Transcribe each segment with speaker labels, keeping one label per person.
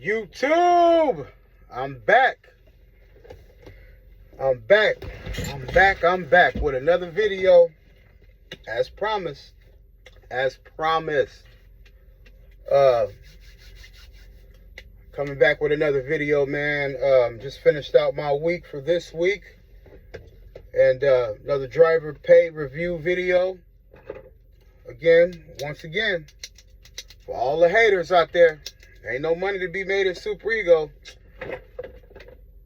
Speaker 1: YouTube, I'm back. I'm back with another video, as promised. Coming back with another video, man. Just finished out my week for this week, and another driver pay review video. Once again, for all the haters out there, ain't no money to be made at Super Ego.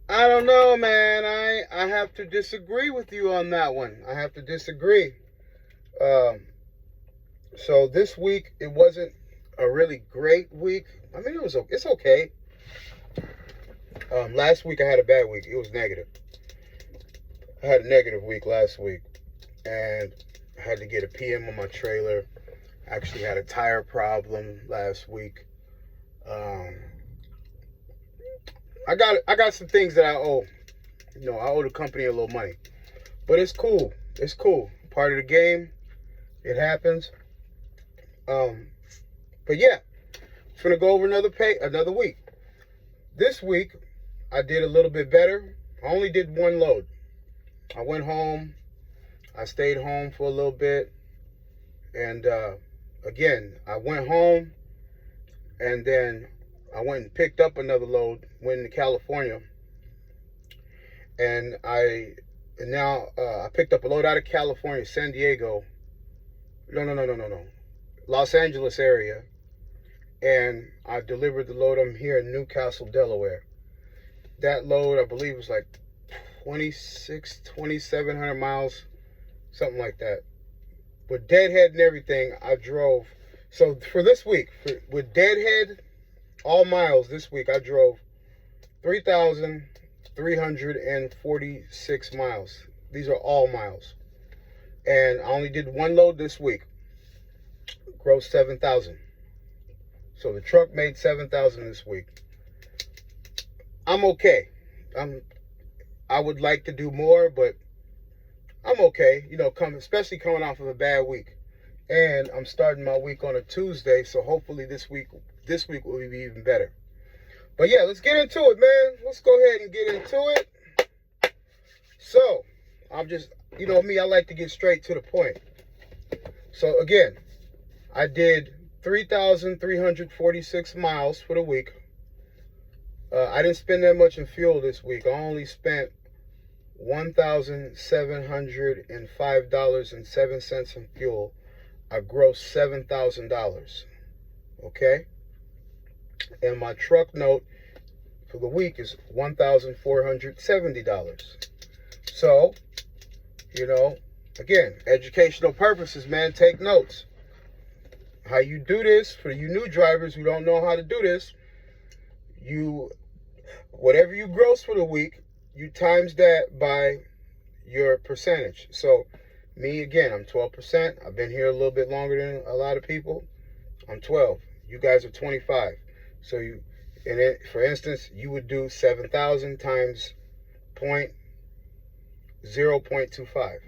Speaker 1: I don't know, man. I have to disagree with you on that one. I have to disagree. So this week, it wasn't a really great week. I mean, it's okay. Last week I had a bad week. It was negative. I had a negative week last week, and I had to get a PM on my trailer. I actually had a tire problem last week. I got some things that I owe. I owe the company a little money, but it's cool. It's cool. Part of the game. It happens. But yeah, I'm gonna go over another week. This week, I did a little bit better. I only did one load. I went home. I stayed home for a little bit, and again, I went home, and then I went and picked up another load. Went to California, and I picked up a load out of California, San Diego. No. Los Angeles area, and I delivered the load. I'm here in Newcastle, Delaware. That load, I believe, was like 2,700 miles, something like that. With deadhead and everything, I drove. So for this week, with deadhead, all miles this week, I drove 3,346 miles. These are all miles. And I only did one load this week. Gross 7,000. So the truck made 7,000 this week. I'm okay. I would like to do more, but I'm okay. Especially coming off of a bad week. And I'm starting my week on a Tuesday, so hopefully this week will be even better. But yeah, let's get into it, man. Let's go ahead and get into it. So, I'm just, me, I like to get straight to the point. So again, I did 3,346 miles for the week. I didn't spend that much in fuel this week. I only spent $1,705.07 in fuel. I grossed $7,000. Okay? And my truck note for the week is $1,470. So, again, educational purposes, man, take notes. How you do this, for you new drivers who don't know how to do this, whatever you gross for the week, you times that by your percentage. So me, again, I'm 12%. I've been here a little bit longer than a lot of people. I'm 12. You guys are 25. So for instance, you would do 7,000 times 0.25.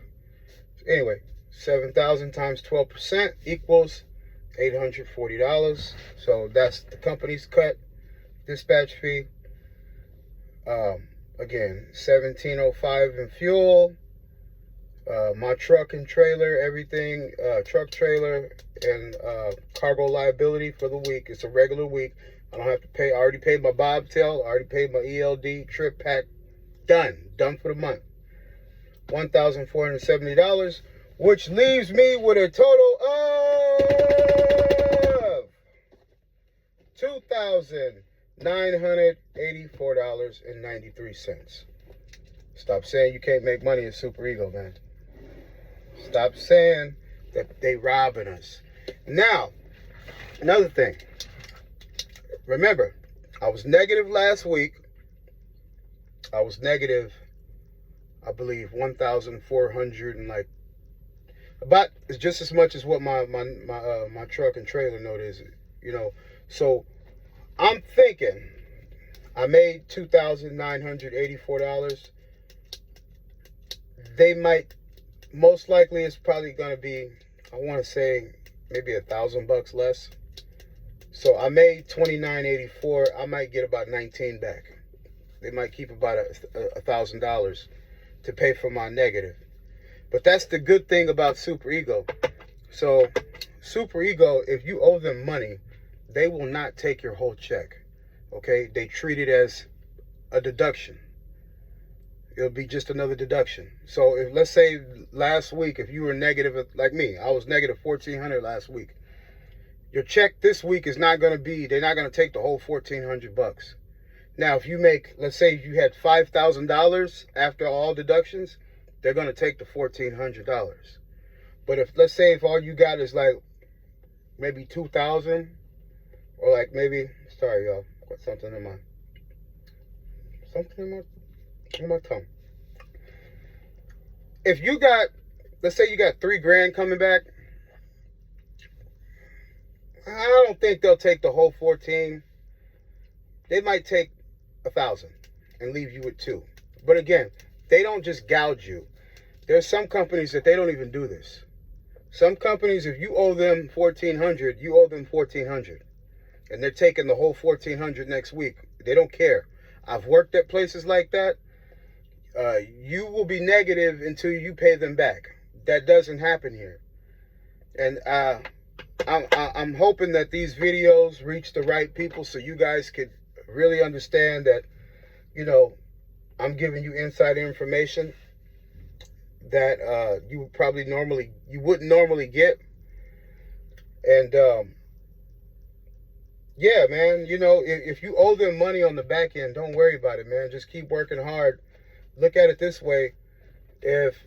Speaker 1: Anyway, 7,000 times 12% equals $840. So that's the company's cut dispatch fee. Again, $1,705 in fuel. My truck and trailer, everything, truck, trailer, and cargo liability for the week. It's a regular week. I don't have to pay. I already paid my bobtail. I already paid my ELD, trip pack. Done for the month. $1,470, which leaves me with a total of $2,984.93. Stop saying you can't make money at Super Ego, man. Stop saying that they robbing us. Now, another thing. Remember, I was negative last week. I was negative, I believe, 1,400 and about it's just as much as what my truck and trailer note is. So I'm thinking I made $2,984. They might, most likely, it's probably gonna be, I want to say maybe $1,000 less. So I made $29.84. I might get about 19 back. They might keep about $1,000 to pay for my negative. But that's the good thing about Super Ego. So Super Ego, if you owe them money, they will not take your whole check. Okay? They treat it as a deduction. It'll be just another deduction. So if, let's say last week, if you were negative, like me, I was negative $1,400 last week. Your check this week is not going to be, they're not going to take the whole $1,400. Now, if you make, let's say you had $5,000 after all deductions, they're going to take the $1,400. But if, let's say if all you got is like maybe 2,000, or like maybe, sorry y'all, got something in my tongue. If you got, let's say you got $3,000 coming back, I don't think they'll take the whole 14. They might take 1,000 and leave you with 2. But again, they don't just gouge you. There's some companies that they don't even do this. Some companies, if you owe them $1,400, you owe them $1,400, and they're taking the whole $1,400 next week. They don't care. I've worked at places like that. You will be negative until you pay them back. That doesn't happen here. And I'm hoping that these videos reach the right people so you guys could really understand that, you know, I'm giving you inside information that you wouldn't normally get. And yeah, man, you know, if you owe them money on the back end, don't worry about it, man. Just keep working hard. Look at it this way. If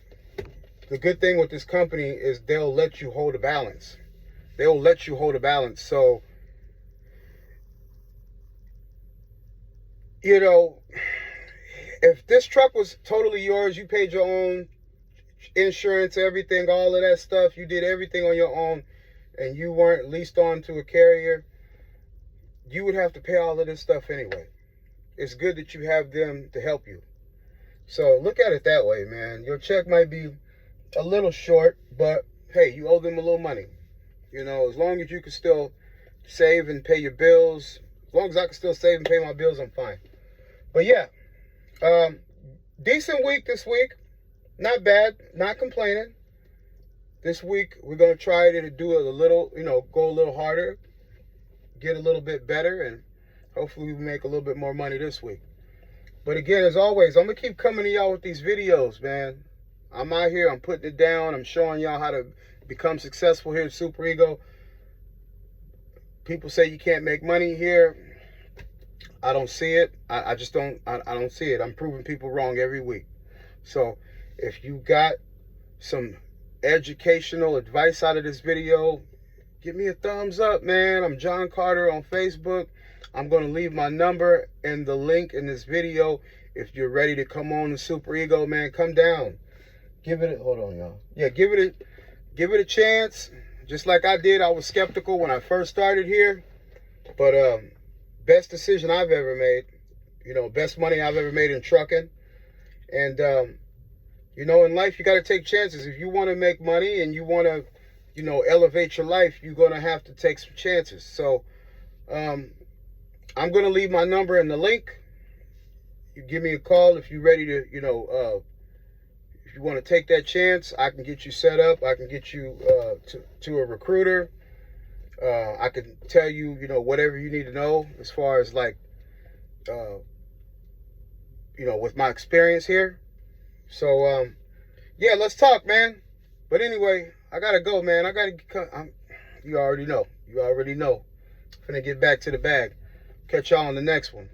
Speaker 1: the good thing with this company is they'll let you hold a balance. They'll let you hold a balance. So, you know, if this truck was totally yours, you paid your own insurance, everything, all of that stuff, you did everything on your own, and you weren't leased on to a carrier, you would have to pay all of this stuff anyway. It's good that you have them to help you. So look at it that way, man. Your check might be a little short, but hey, you owe them a little money. You know, as long as you can still save and pay your bills, as long as I can still save and pay my bills, I'm fine. But yeah, decent week this week. Not bad, not complaining. This week, we're going to try to do it a little, you know, go a little harder, get a little bit better, and hopefully we make a little bit more money this week. But again, as always, I'm going to keep coming to y'all with these videos, man. I'm out here, I'm putting it down, I'm showing y'all how to become successful here at Super Ego. People say you can't make money here. I don't see it. I just don't, I don't see it. I'm proving people wrong every week. So if you got some educational advice out of this video, give me a thumbs up, man. I'm John Carter on Facebook. I'm going to leave my number and the link in this video. If you're ready to come on to Super Ego, man, come down. Give it a, hold on, y'all. Yeah, give it a chance. Just like I did, I was skeptical when I first started here. But best decision I've ever made. You know, best money I've ever made in trucking. And you know, in life, you got to take chances. If you want to make money and you want to, you know, elevate your life, you're going to have to take some chances. So, I'm going to leave my number in the link. You give me a call if you're ready to, you know, if you want to take that chance, I can get you set up. I can get you to a recruiter. I can tell you, you know, whatever you need to know as far as like, you know, with my experience here. So, yeah, let's talk, man. But anyway, I got to go, man. You already know. I'm going to get back to the bag. Catch y'all on the next one.